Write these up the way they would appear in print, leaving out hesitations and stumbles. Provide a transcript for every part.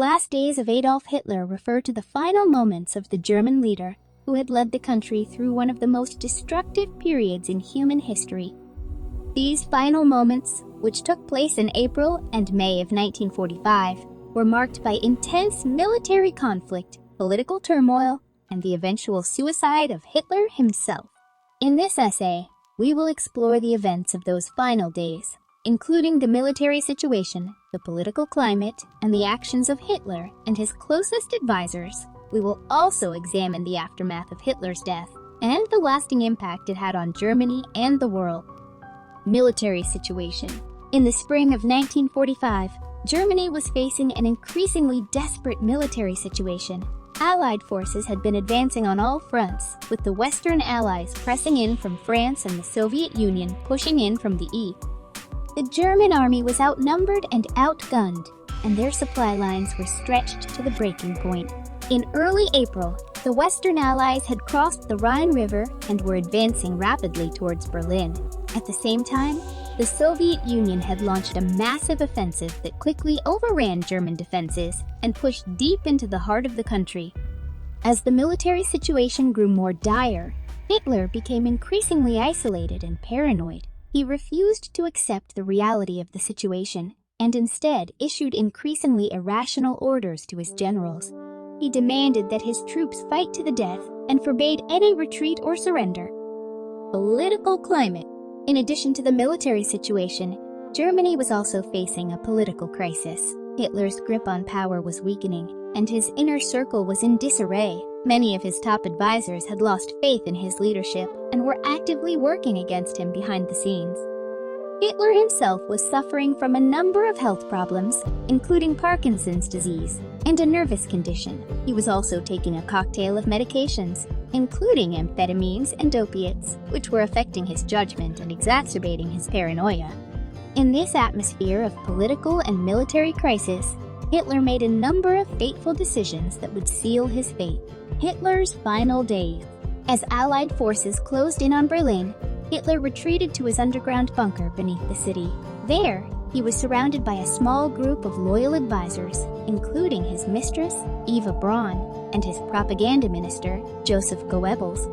last days of Adolf Hitler refer to the final moments of the German leader who had led the country through one of the most destructive periods in human history. These final moments, which took place in April and May of 1945, were marked by intense military conflict, political turmoil, and the eventual suicide of Hitler himself. In this essay, we will explore the events of those final days, including the military situation, the political climate, and the actions of Hitler and his closest advisors. We will also examine the aftermath of Hitler's death and the lasting impact it had on Germany and the world. Military situation. In the spring of 1945, Germany was facing an increasingly desperate military situation. Allied forces had been advancing on all fronts, with the Western Allies pressing in from France and the Soviet Union pushing in from the East. The German army was outnumbered and outgunned, and their supply lines were stretched to the breaking point. In early April, the Western Allies had crossed the Rhine River and were advancing rapidly towards Berlin. At the same time, the Soviet Union had launched a massive offensive that quickly overran German defenses and pushed deep into the heart of the country. As the military situation grew more dire, Hitler became increasingly isolated and paranoid. He refused to accept the reality of the situation and instead issued increasingly irrational orders to his generals. He demanded that his troops fight to the death and forbade any retreat or surrender. Political climate. In addition to the military situation, Germany was also facing a political crisis. Hitler's grip on power was weakening, and his inner circle was in disarray. Many of his top advisors had lost faith in his leadership and were actively working against him behind the scenes. Hitler himself was suffering from a number of health problems, including Parkinson's disease and a nervous condition. He was also taking a cocktail of medications, including amphetamines and opiates, which were affecting his judgment and exacerbating his paranoia. In this atmosphere of political and military crisis, Hitler made a number of fateful decisions that would seal his fate. Hitler's final days. As Allied forces closed in on Berlin, Hitler retreated to his underground bunker beneath the city. There, he was surrounded by a small group of loyal advisors, including his mistress, Eva Braun, and his propaganda minister, Joseph Goebbels.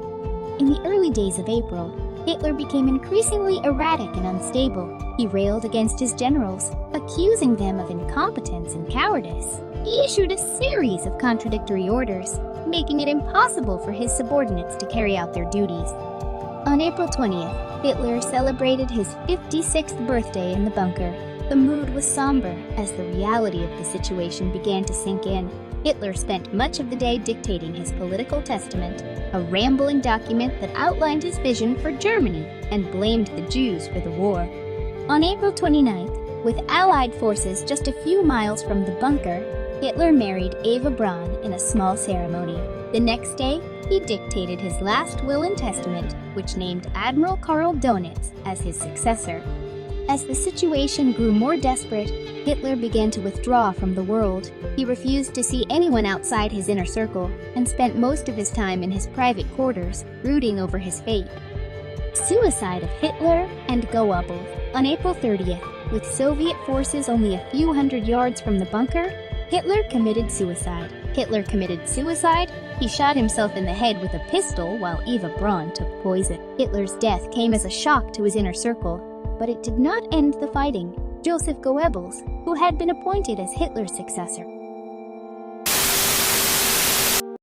In the early days of April, Hitler became increasingly erratic and unstable. He railed against his generals, accusing them of incompetence and cowardice. He issued a series of contradictory orders, making it impossible for his subordinates to carry out their duties. On April 20th, Hitler celebrated his 56th birthday in the bunker. The mood was somber as the reality of the situation began to sink in. Hitler spent much of the day dictating his political testament, a rambling document that outlined his vision for Germany and blamed the Jews for the war. On April 29th, with Allied forces just a few miles from the bunker, Hitler married Eva Braun in a small ceremony. The next day, he dictated his last will and testament, which named Admiral Karl Dönitz as his successor. As the situation grew more desperate, Hitler began to withdraw from the world. He refused to see anyone outside his inner circle and spent most of his time in his private quarters, brooding over his fate. Suicide of Hitler and Goebbels. On April 30th, with Soviet forces only a few hundred yards from the bunker, Hitler committed suicide. He shot himself in the head with a pistol while Eva Braun took poison. Hitler's death came as a shock to his inner circle, but it did not end the fighting. Joseph Goebbels, who had been appointed as Hitler's successor,